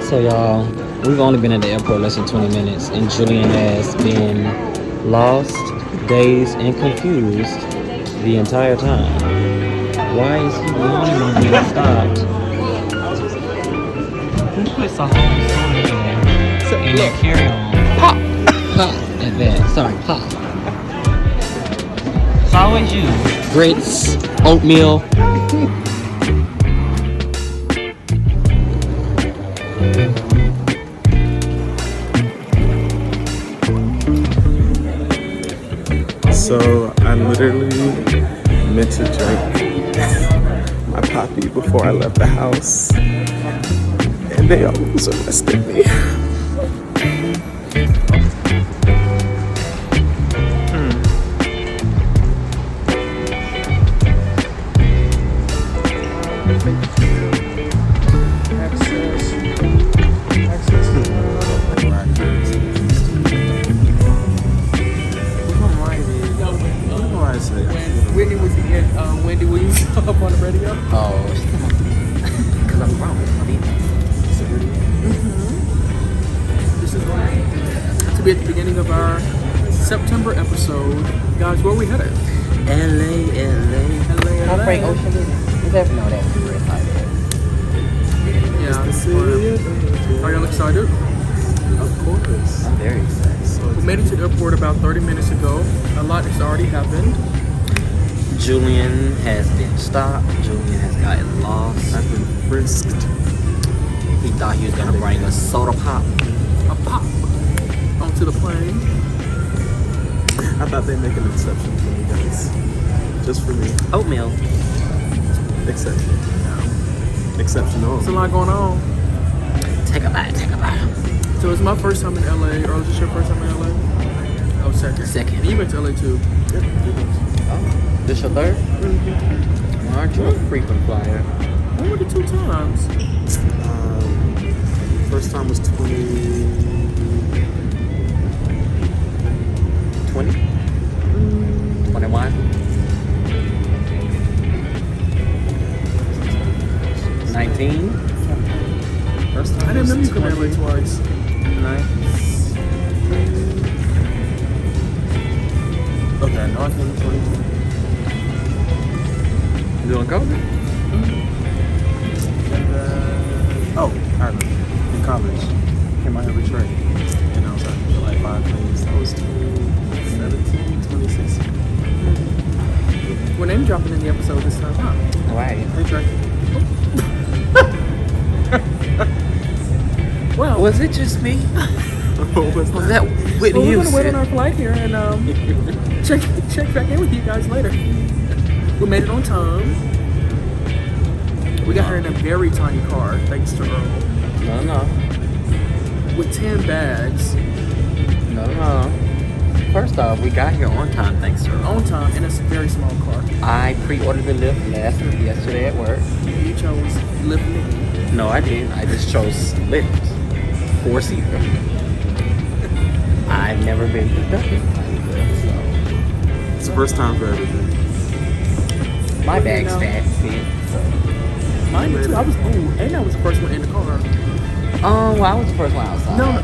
So y'all, we've only been at the airport less than 20 minutes, and Julian has been lost, dazed, and confused the entire time. Why is he yawning on being stopped? Who puts a whole soda in their carry-on? Pop! Pop! At that. Sorry, pop. It's always you. Grits, oatmeal. So I literally meant to drink my poppy before I left the house, and they almost arrested me. Wendy Williams up on the radio. Oh, because I'm wrong. This is going to be at the beginning of our September episode. Guys, where are we headed? LA. How Frank Ocean is? You never know that. Yeah. Are y'all excited? Of course. I'm very excited. We made it to the airport about 30 minutes ago. A lot has already happened. Julian has been stopped. Julian has gotten lost. I've been frisked. He thought he was gonna bring a soda pop. A pop onto the plane. I thought they'd make an exception for me, guys. Just for me. Oatmeal. Exception. Exceptional. There's a lot going on. Take a bite. So it's my first time in LA, or was this your first time in LA? Oh, second. Second. You went to LA too. Yep. Oh, this your third? Mm-hmm. Aren't you a frequent flyer? I went to 2 times. First time was 20. 21? 19? First time I didn't remember you coming to LA twice. 9? Okay, no, I came in 2020. You doing COVID? And I remember. In college. Came out here with Trey. And I was out here for like 5 days. That was 2017, 2016. We're name dropping in the episode this time, huh? Right. Hey, Trey. Well, Was it just me? Was Was that Whitney we're gonna Houston? wait on our flight here and check back in with you guys later. We made it on time. We got here in a very tiny car, thanks to Earl, No. with 10 bags. No. First off, we got here on time, thanks to her. On time in a very small car. I pre-ordered the lift yesterday at work. You chose Live Me. No, I didn't. I just chose lift. 4-seater. I've never been to Kentucky, so It's the first time for everything. my bag's fat. See? Mine too. And I was the first one in the car. Well, I was the first one outside. No.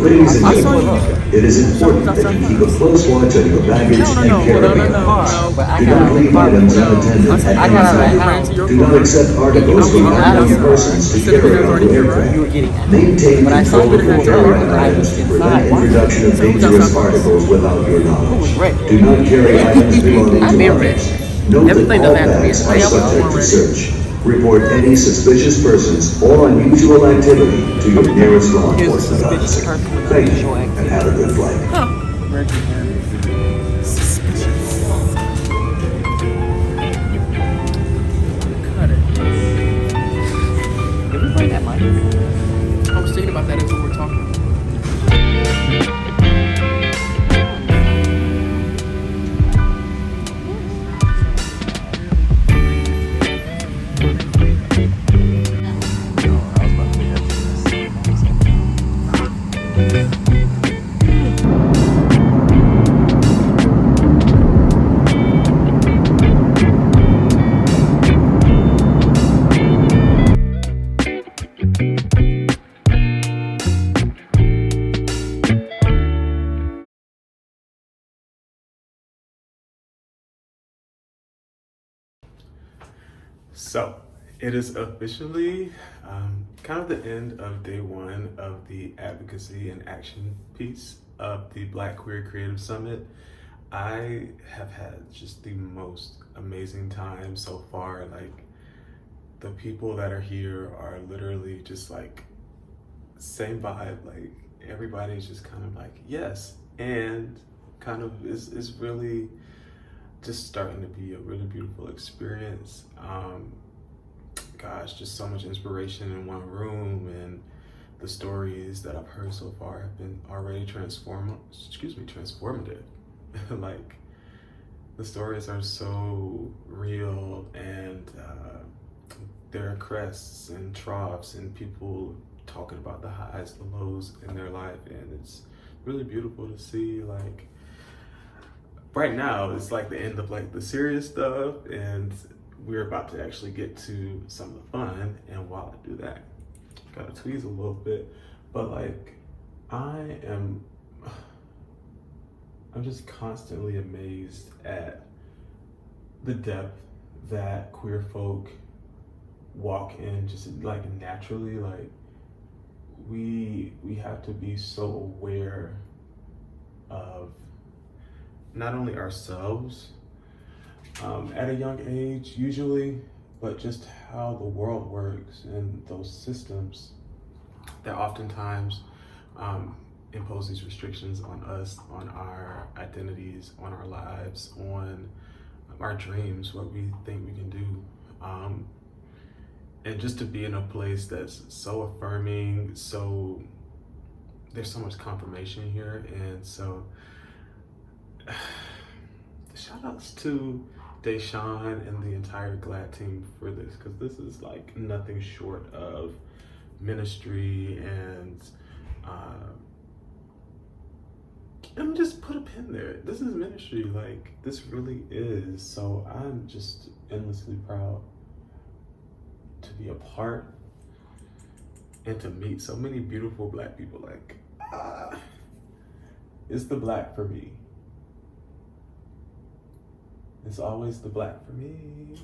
Ladies and I saw you. gentlemen, it is important that you keep a close watch on your baggage and carry-on. No. But I Do not leave items unattended at I any got out of time. the house. Do not accept articles from unknown persons to carry on the aircraft. You were getting out. Maintain But I saw control you of your pull over and I carry-on was items to inside. prevent introduction of dangerous particles without your Who was knowledge. ready? Do not carry items belonging I've to been others. ready. Note that Everything all doesn't have to be bags a are sale. subject to Already. search. Report any suspicious persons or unusual activity to your nearest law Here's a enforcement suspicious officer. person with Thank you, unusual and activity. have a good flight. Cut it. Did we bring that mic? I was thinking about that as we were talking. So, it is officially kind of the end of day one of the advocacy and action piece of the Black Queer Creative Summit. I have had just the most amazing time so far. Like, the people that are here are literally just like, same vibe. Like, everybody's just kind of like, yes, and kind of is really just starting to be a really beautiful experience. Gosh, just so much inspiration in one room, and the stories that I've heard so far have been already transformative. Like, the stories are so real, and there are crests and troughs and people talking about the highs, the lows in their life, and it's really beautiful to see. Like, right now it's like the end of like the serious stuff, and we're about to actually get to some of the fun. And while I do that, gotta tweeze a little bit, but like, I'm just constantly amazed at the depth that queer folk walk in, just like naturally. Like, we have to be so aware of not only ourselves at a young age usually, but just how the world works and those systems that oftentimes impose these restrictions on us, on our identities, on our lives, on our dreams, what we think we can do. And just to be in a place that's so affirming, so there's so much confirmation here. And so shout outs to Deshawn and the entire GLAD team for this, because this is like nothing short of ministry. And just put a pin there. This is ministry. Like, this really is. So I'm just endlessly proud to be a part and to meet so many beautiful Black people. Like, it's the Black for me. It's always the Black for me.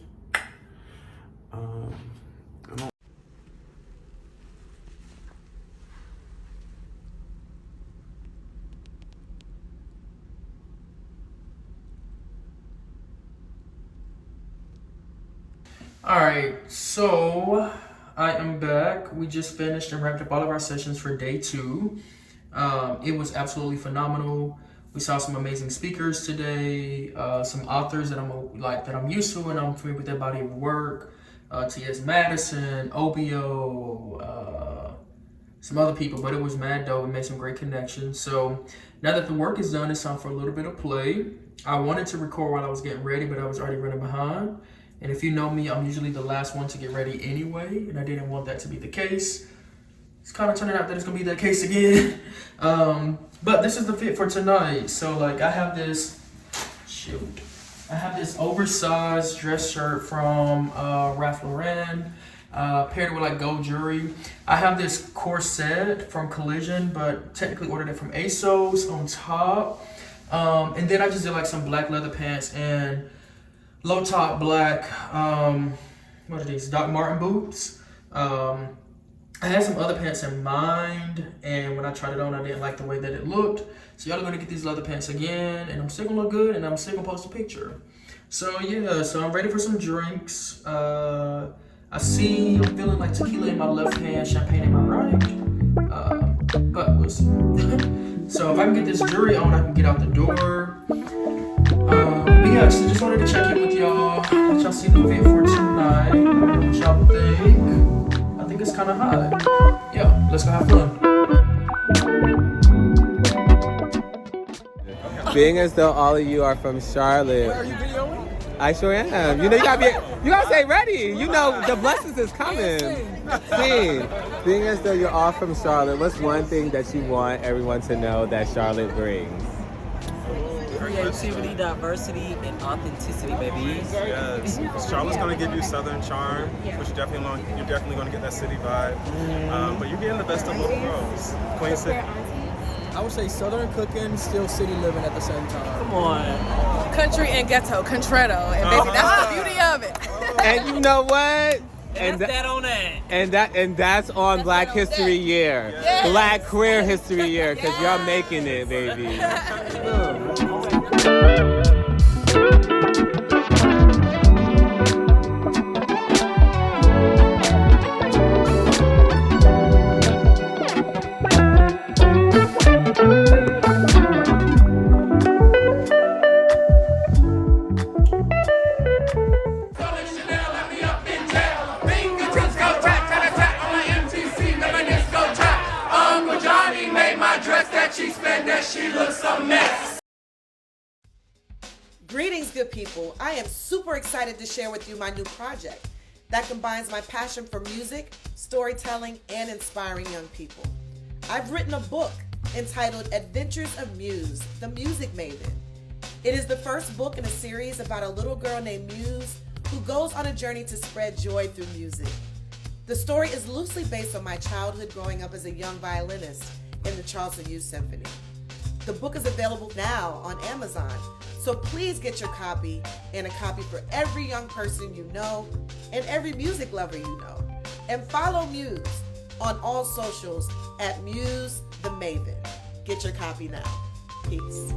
Alright, so I am back. We just finished and wrapped up all of our sessions for day 2. It was absolutely phenomenal. We saw some amazing speakers today, some authors that I'm used to and I'm familiar with their body of work. T.S. Madison, Obio, some other people, but it was mad dope. We made some great connections. So now that the work is done, it's time for a little bit of play. I wanted to record while I was getting ready, but I was already running behind. And if you know me, I'm usually the last one to get ready anyway, and I didn't want that to be the case. It's kind of turning out that it's gonna be the case again. But this is the fit for tonight. So like, I have this oversized dress shirt from Ralph Lauren, paired with like gold jewelry. I have this corset from Collision, but technically ordered it from ASOS on top. And then I just did like some black leather pants and low top black, what are these, Doc Marten boots. I had some other pants in mind, and when I tried it on, I didn't like the way that it looked. So y'all are gonna get these leather pants again, and I'm still gonna look good, and I'm still gonna post a picture. So yeah, so I'm ready for some drinks. I'm feeling like tequila in my left hand, champagne in my right. But we'll see. So if I can get this jewelry on, I can get out the door. But yeah, so just wanted to check in with y'all. Let y'all see the fit for tonight. What y'all think? I think it's kind of hot. Yeah, let's go have fun. Being as though all of you are from Charlotte. Are you videoing? I sure am. You know, you gotta stay ready. You know, the blessings is coming. Sing. Being as though you're all from Charlotte, what's one thing that you want everyone to know that Charlotte brings? Creativity, diversity, and authenticity, baby. Yes. Charlotte's gonna give you Southern charm, which you're definitely gonna get that city vibe. But you're getting the best of both worlds. Queen City. I would say Southern cooking, still city living at the same time. Come on. Country and ghetto, Contretto, and baby, that's the beauty of it. And you know what? And that's that on that. And that's on Black History Year. Yes. Black Queer History Year, because y'all making it, baby. Greetings, good people. I am super excited to share with you my new project that combines my passion for music, storytelling, and inspiring young people. I've written a book entitled Adventures of Muse, The Music Maven. It is the first book in a series about a little girl named Muse who goes on a journey to spread joy through music. The story is loosely based on my childhood growing up as a young violinist in the Charleston Youth Symphony. The book is available now on Amazon, so please get your copy, and a copy for every young person you know and every music lover you know. And follow Muse on all socials at Muse The Maven. Get your copy now. Peace.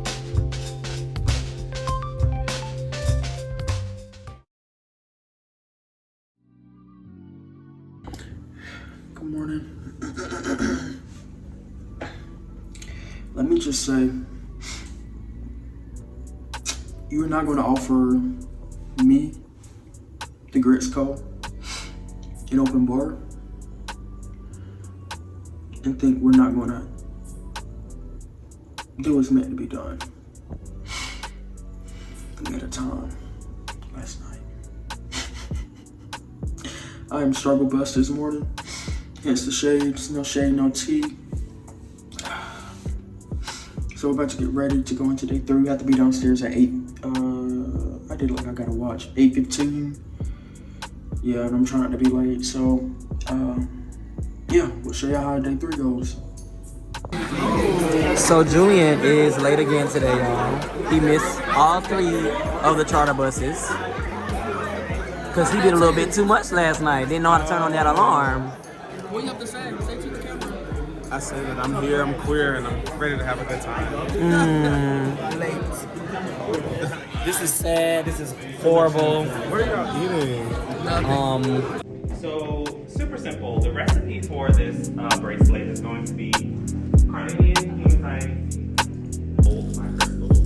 Good morning. Let me just say, you are not going to offer me, the G.R.I.T.S Co, an open bar and think we're not going to do what's meant to be done. We had a time last night. I am struggle bus this morning. Hence the shades, no shade, no tea. So we're about to get ready to go into day 3. We have to be downstairs at 8. I did like I gotta watch 8:15. Yeah, and I'm trying to be late. So yeah, we'll show y'all how day 3 goes. So Julian is late again today, y'all. He missed all 3 of the charter buses because he did a little bit too much last night. Didn't know how to turn on that alarm. What you have to say? Say to the camera. I say that I'm here, I'm queer, and I'm ready to have a good time. This is sad. This is horrible. What are y'all eating? So, super simple. The recipe for this bracelet is going to be carnelian, hematite, gold microcrystals.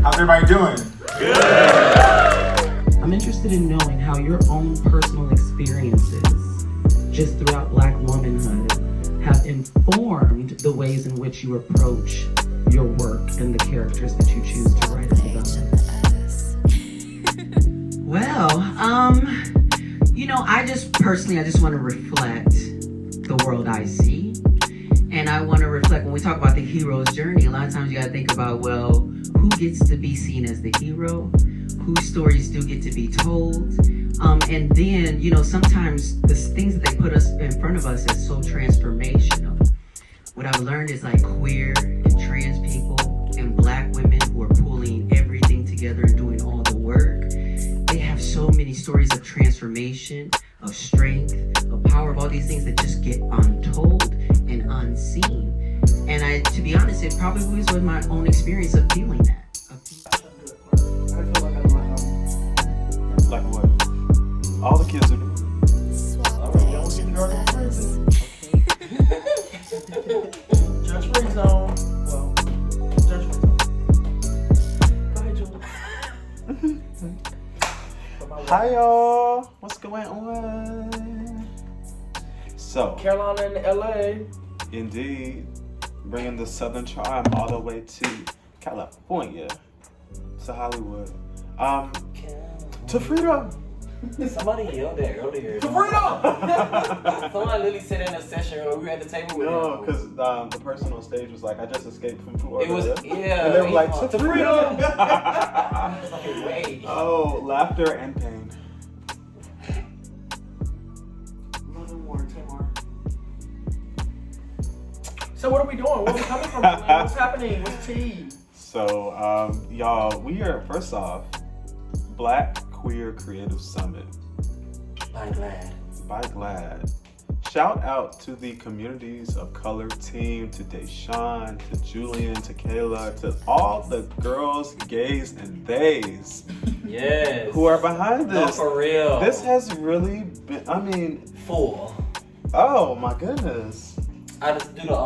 How's everybody doing? Good. I'm interested in knowing how your own personal experiences just throughout Black womanhood have informed the ways in which you approach your work and the characters that you choose to write about. Well, you know, I just want to reflect the world I see. And I want to reflect, when we talk about the hero's journey, a lot of times you got to think about, well, who gets to be seen as the hero? Whose stories do get to be told? And then, you know, sometimes the things that they put us in front of us is so transformational. What I've learned is like queer and trans people and Black women who are pulling everything together and doing all the work. They have so many stories of transformation, of strength, of power, of all these things that just get untold and unseen. And to be honest, it probably was my own experience of feeling that. Like what? All the kids are doing. Judge free zone. Well, judge free zone. Go ahead, Julie. Hi y'all, what's going on? So, Carolina and LA. indeed, bringing the Southern charm all the way to California, to Hollywood, to freedom. Somebody yelled at earlier. Freedom! Somebody literally said in a session where we were at the table with No, him. because the person on stage was like, I just escaped from Florida. It was, yeah. And they were like, to freedom! I was like, wait. Oh, laughter and pain. Nothing more, Tamar. So what are we doing? Where are we coming from? What's happening? What's tea? So, y'all, we are, first off, Black Queer Creative Summit. By GLAD. By GLAD. Shout out to the communities of color team, to Deshawn, to Julian, to Kayla, to all the girls, gays, and theys. Yes. Who are behind this. No, for real. This has really been, I mean. Full. Oh my goodness. I just do the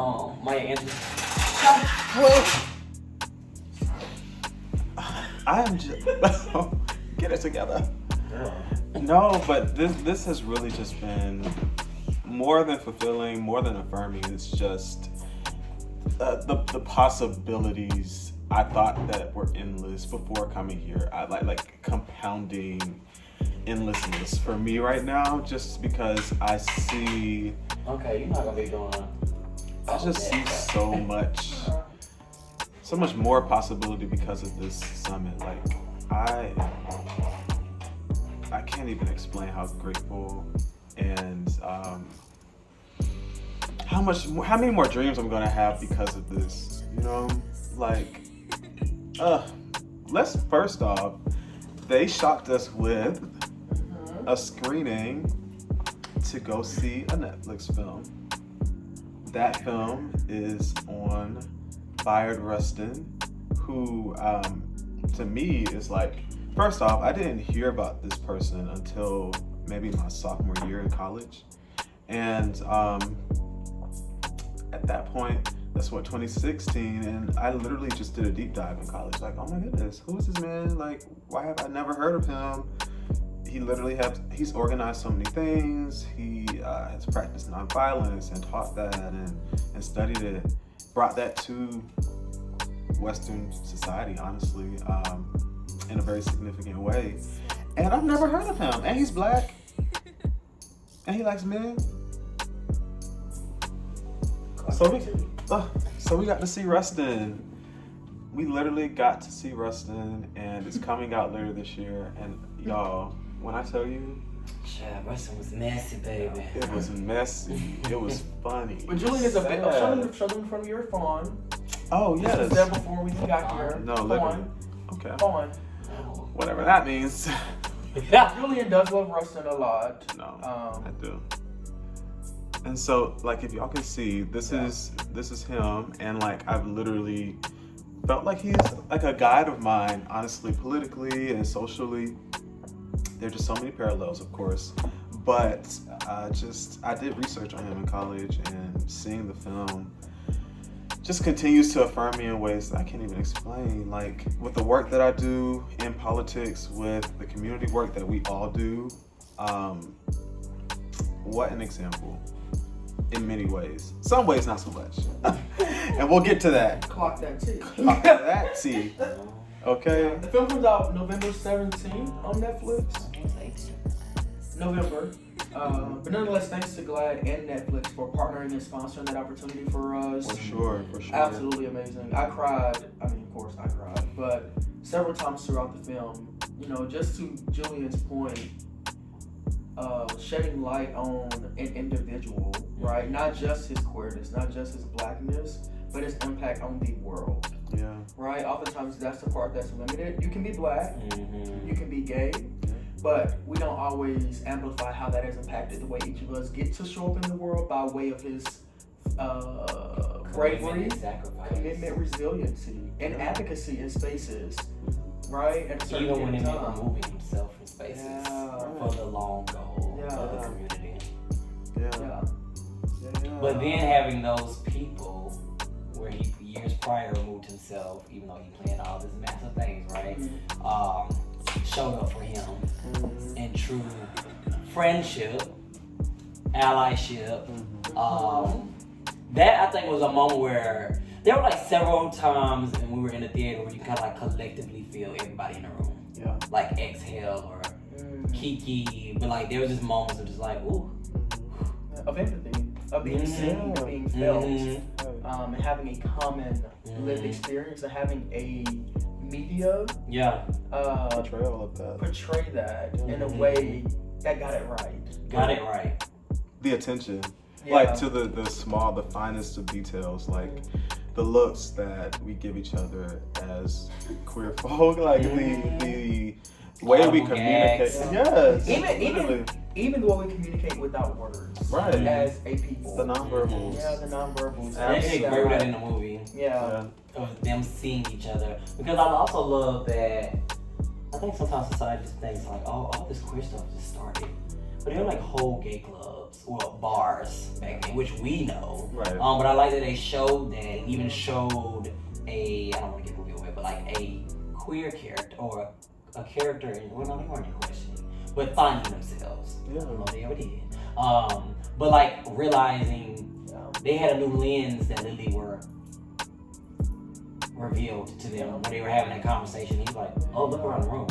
Maya Angelou. I am just get it together. Girl. No, but this has really just been more than fulfilling, more than affirming. It's just the possibilities I thought that were endless before coming here. I like compounding endlessness for me right now, just because I see. Okay, you're not gonna be doing. I just see so much more possibility because of this summit. Like I can't even explain how grateful and how many more dreams I'm gonna have because of this. You know, like let's first off, they shocked us with a screening to go see a Netflix film. That film is on Bayard Rustin, who to me is like, first off, I didn't hear about this person until maybe my sophomore year in college. And at that point, that's what, 2016, and I literally just did a deep dive in college. Like, oh my goodness, who is this man? Like, why have I never heard of him? He's organized so many things. He has practiced nonviolence and taught that and studied it, brought that to Western society, honestly, in a very significant way. And I've never heard of him. And he's Black. And he likes men. So we got to see Rustin. We literally got to see Rustin, and it's coming out later this year. And y'all, when I tell you, Rustin was messy, baby. It was messy. It was funny. But Julian is show them from your phone. Oh yes. This was there before we got here. No, literally. Okay. Phone. Whatever that means. Julian does love Rustin a lot. No, I do. And so, like, if y'all can see, this is him, and like I've literally felt like he's like a guide of mine, honestly, politically and socially. There are just so many parallels, of course, but I did research on him in college, and seeing the film just continues to affirm me in ways that I can't even explain. Like, with the work that I do in politics, with the community work that we all do, what an example. In many ways. Some ways not so much. And we'll get to that. Clock that T. Clock that T. Okay. The film comes out November 17th on Netflix. November. But nonetheless, thanks to GLAD and Netflix for partnering and sponsoring that opportunity for us. For sure. Absolutely amazing. I cried. I mean, of course I cried, but several times throughout the film. You know, just to Julian's point, shedding light on an individual, right? Not just his queerness, not just his Blackness, but his impact on the world. Yeah. Right? Oftentimes that's the part that's limited. You can be Black, you can be gay, but we don't always amplify how that has impacted the way each of us get to show up in the world by way of his bravery, commitment, resiliency, and advocacy in spaces. Right? At a certain Even when he time. removing himself from spaces for the long goal of the community. Yeah. But then having those people where he years prior removed himself, even though he planned all these massive things, right? Showed up for him in true friendship, allyship. That I think was a moment where there were like several times when we were in the theater where you kind of like collectively feel everybody in the room. Yeah. Like exhale or kiki, but like there was just moments of just like, ooh. Of empathy, of being seen, of being felt, and having a common lived experience, and having a media portray that in a way that got it right. The attention, like to the small, the finest of details, like the looks that we give each other as queer folk, like the way we communicate. Yes, even the way we communicate without words. Right. As a people. The nonverbals. Yeah, the nonverbals. They wrote that in the movie. Yeah. Of them seeing each other. Because I also love that I think sometimes society just thinks like, oh, all this queer stuff just started. But they're like whole gay clubs, well, bars back then, which we know. Right. But I like that they showed that, and even showed I don't want to give movie away, but like a queer character or a character in, well, no, they weren't in questioning, but finding themselves. Yeah. I don't know if they ever did. But like realizing they had a new lens that literally were revealed to them when they were having that conversation. He's like, oh, look around the room.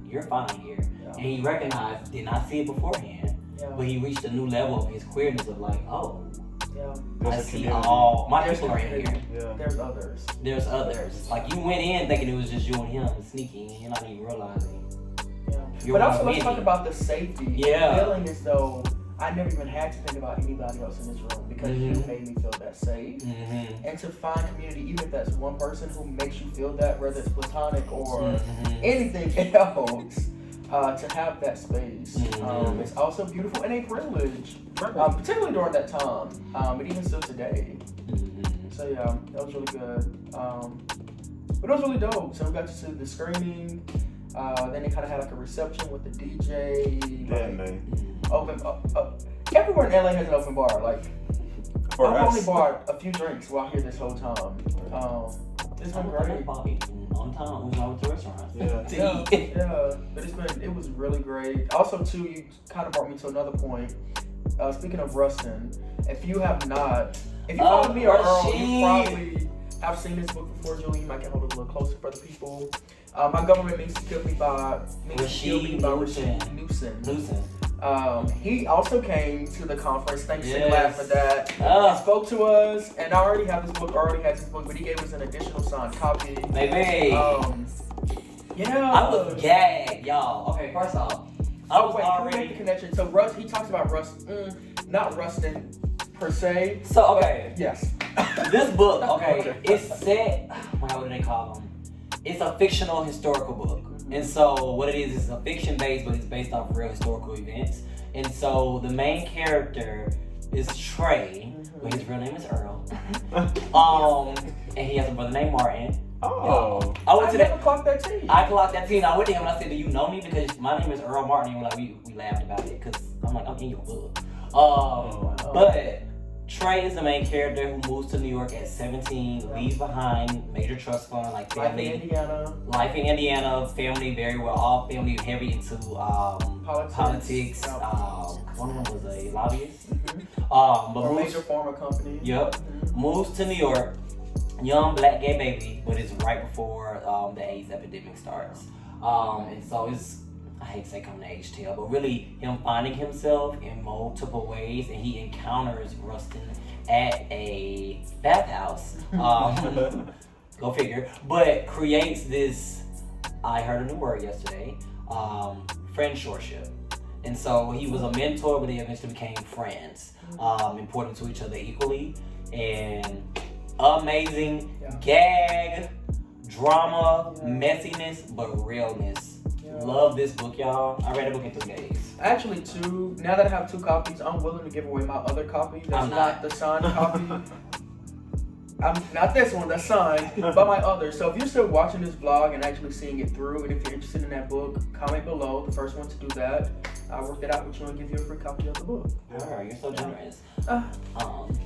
You're fine here. And he recognized, did not see it beforehand, but he reached a new level of his queerness of like, oh, I see all my people are in here. There's others. Like you went in thinking it was just you and him sneaking, and you're not even realizing. But also let's talk about the safety. Yeah. Feeling as though I never even had to think about anybody else in this room because you made me feel that safe. And to find community, even if that's one person who makes you feel that, whether it's platonic or anything else, to have that space is also beautiful and a privilege, particularly during that time, but even still today. So yeah, that was really good. But it was really dope. So we got to see the screening. Then they kind of had like a reception with the DJ. Open everywhere in LA has an open bar. Like I've only bought a few drinks while here this whole time. It's been great. On time, we went to restaurants. But it was really great. Also, too, you kind of brought me to another point. Speaking of Rustin, if you follow me or Earl, you probably have seen this book before. Julie, you might get hold of it a little closer for the people. My Government Means to Kill Me by Rashid Newson. He also came to the conference. Thanks to Glad for that. He spoke to us, and I already have this book. But he gave us an additional signed copy. Baby. I was gagged, y'all. Okay, first off, I was already the connection. So he talks about not Rustin per se. So okay, yes. This book, okay, it's set. What do they call them? It's a fictional historical book. And so what it is a fiction based, but it's based off real historical events. And so the main character is Trey, but his real name is Earl. And he has a brother named Martin. Oh, I never clocked that team. I clocked that team. I went to him and I said, "Do you know me?" Because my name is Earl Martin. And we laughed about it because I'm like, I'm in your book. But Trey is the main character who moves to New York at 17, leaves behind major trust fund like family. Life in Indiana, family very well off, family heavy into politics. One of them was a lobbyist. But major pharma company. Yep. Moves to New York, young black gay baby, but it's right before the AIDS epidemic starts. And so it's, I hate to say coming to age tale, but really him finding himself in multiple ways, and he encounters Rustin at a bathhouse. Go figure. But creates this, I heard a new word yesterday, friendship. And so he was a mentor, but they eventually became friends, important to each other equally. And amazing gag, drama, messiness, but realness. Love this book, y'all. I read the book in 3 days. Actually, now that I have 2 copies, I'm willing to give away my other copy. That's not the signed copy. I'm not this one, that's signed, but my other. So if you're still watching this vlog and actually seeing it through, and if you're interested in that book, comment below. The first one to do that, I'll work it out with you and give you a free copy of the book. Alright, you're so generous.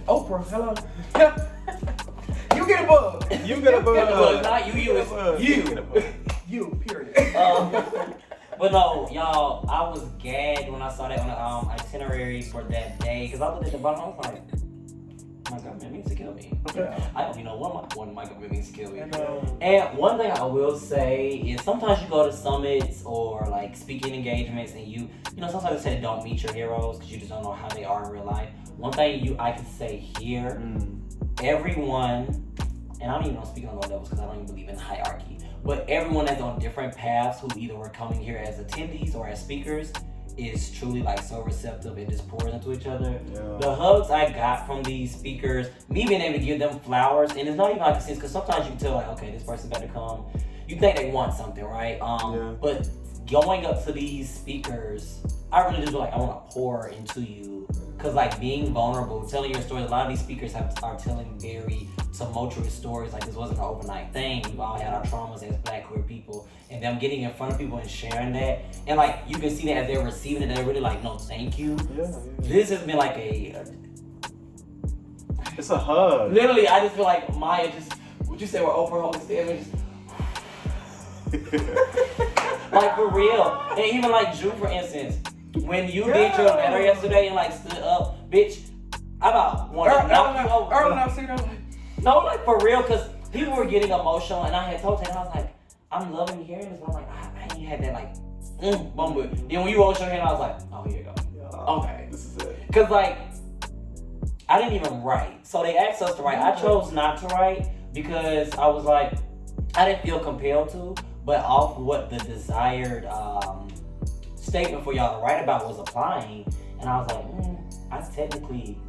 Oprah, hello. You get a book. You get a book. Not you, it's you. You, period. But no, y'all, I was gagged when I saw that on the itinerary for that day, because I looked at the bottom, I was like, My government means to kill me. Okay. I don't know one my government means to kill me. And, And one thing I will say is sometimes you go to summits or like speaking engagements and you know, sometimes they say don't meet your heroes because you just don't know how they are in real life. One thing I can say here, everyone, and I don't even know speaking on low levels because I don't even believe in hierarchy, but everyone that's on different paths who either were coming here as attendees or as speakers is truly like so receptive and just pours into each other. Yeah. The hugs I got from these speakers, me being able to give them flowers, and it's not even like a sense because sometimes you can tell like, okay, this person's about to come. You think they want something, right? But going up to these speakers, I really just feel like I want to pour into you. Cause like being vulnerable, telling your story, a lot of these speakers are telling very tumultuous stories. Like this wasn't an overnight thing. We've all had our traumas as Black queer people, and them getting in front of people and sharing that, and like you can see that as they're receiving it, they're really like, no, thank you. This has been like it's a hug. Literally, I just feel like Maya just, would you say we're Oprah holding the image? Like for real, and even like Drew, for instance. When you did your letter yesterday and like stood up, bitch, I about wanted to knock you over. No, like for real, because people were getting emotional and I had told him, I was like, I'm loving hearing this, but I'm like, I ain't had that like, boom, but then when you rolled your hand, I was like, oh, here you go. Okay. This is it. Because like, I didn't even write. So they asked us to write. I chose not to write because I was like, I didn't feel compelled to, but off what the desired, statement for y'all to write about was applying, and I was like, I technically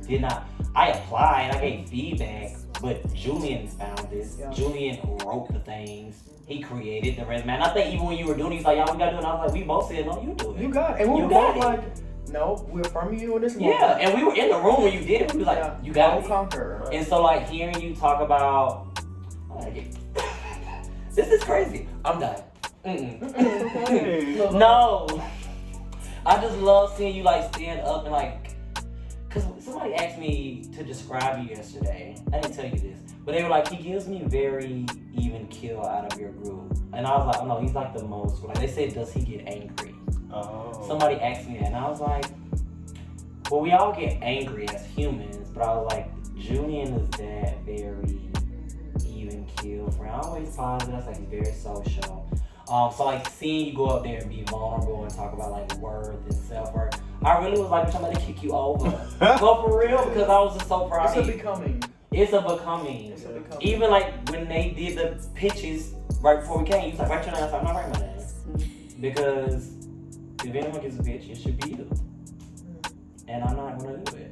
did not. I applied, I gave feedback, but Julian found this. Julian wrote the things. He created the resume. And I think even when you were doing it, he's like, y'all, we gotta do it. And I was like, we both said, no, you do it. You got it. And we were both like, no, we're from you in this moment. Yeah, and we were in the room when you did it. We was like, you got it. Conquer. Right? And so like hearing you talk about, this is crazy. I'm done. No, I just love seeing you like stand up and like, cause somebody asked me to describe you yesterday. I didn't tell you this, but they were like, he gives me very even keel out of your group, and I was like, oh no, he's like the most. Like they said, does he get angry? Oh. Somebody asked me that, and I was like, well, we all get angry as humans, but I was like, Julian is that very even keel friend. Always positive. That's like very social. So like seeing you go up there and be vulnerable and talk about like worth and self-worth, I really was like trying to kick you over. But for real, because I was just so proud of you. It's a becoming. Even like when they did the pitches right before we came, you was like, write your name. I was like, I'm not writing my name. Because if anyone gets a pitch, it should be you. And I'm not gonna do it.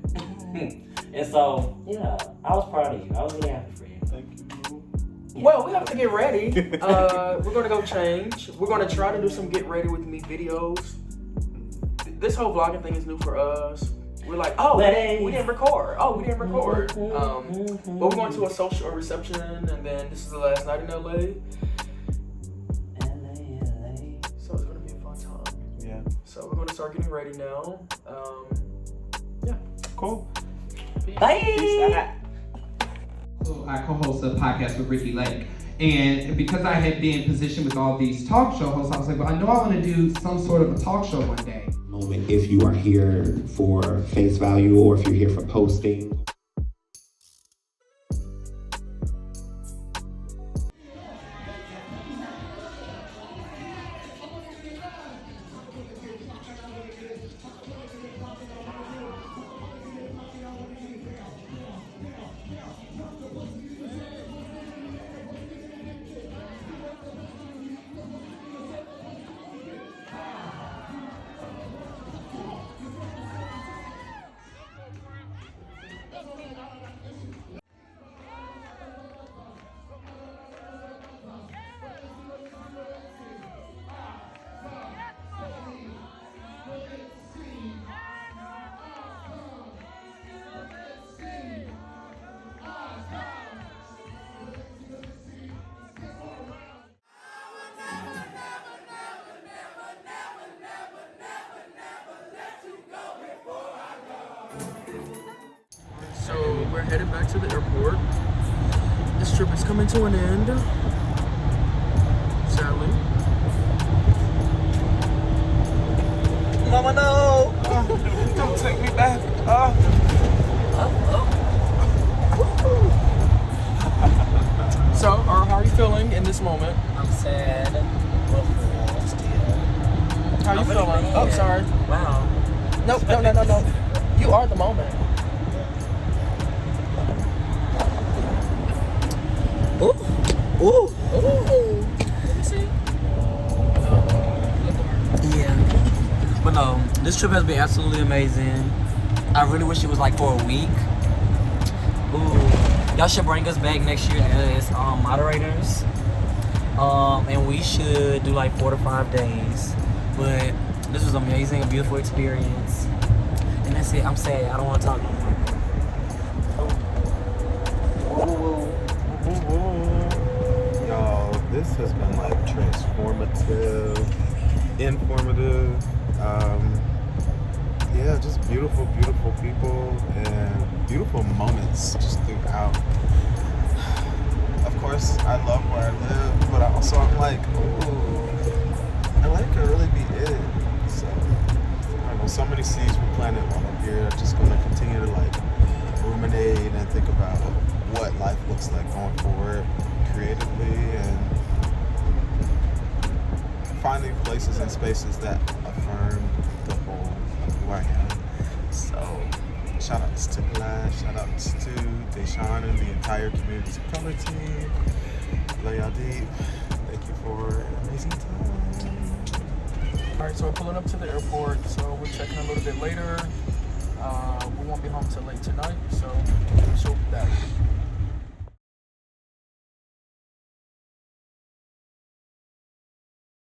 And so, yeah, I was proud of you. I was really happy for you. Thank you. Yeah. Well, we have to get ready. We're gonna go change. We're gonna try to do some get ready with me videos. This whole vlogging thing is new for us. We're like, oh, we didn't record. Oh, we didn't record. But we're going to a social reception, and then this is the last night in LA. So it's gonna be a fun time. Yeah. So we're gonna start getting ready now. Yeah. Cool. Bye. Peace out. So I co-host a podcast with Ricky Lake. And because I had been positioned with all these talk show hosts, I was like, well, I know I want to do some sort of a talk show one day. If you are here for face value or if you're here for posting. So we're headed back to the airport. This trip is coming to an end, sadly. Mama, no! Don't take me back. feeling in this moment? I'm sad. Well, still. How you feeling? Oh, sorry. Wow. Nope, no. You are the moment. Ooh. Let me see. Yeah. But no, this trip has been absolutely amazing. I really wish it was like for a week. Ooh. Y'all should bring us back next year as moderators. And we should do like 4 to 5 days. But this was amazing, a beautiful experience. And that's it. I'm sad. I don't want to talk no more. Y'all, this has been like transformative, informative. Yeah, just beautiful people and beautiful moments just throughout. Of course, I love where I live, but also I'm like, ooh, LA could really be it. So, I don't know, so many seeds were planted while I'm here. I'm just gonna continue to like ruminate and think about what life looks like going forward creatively and finding places and spaces that affirm the whole of who I am. So, shout outs to Glass, shout outs to Deshaun and the entire Community Color team. Love y'all deep. Thank you for an amazing time. Alright, so we're pulling up to the airport, so we're checking a little bit later. We won't be home till late tonight, so she'll be back.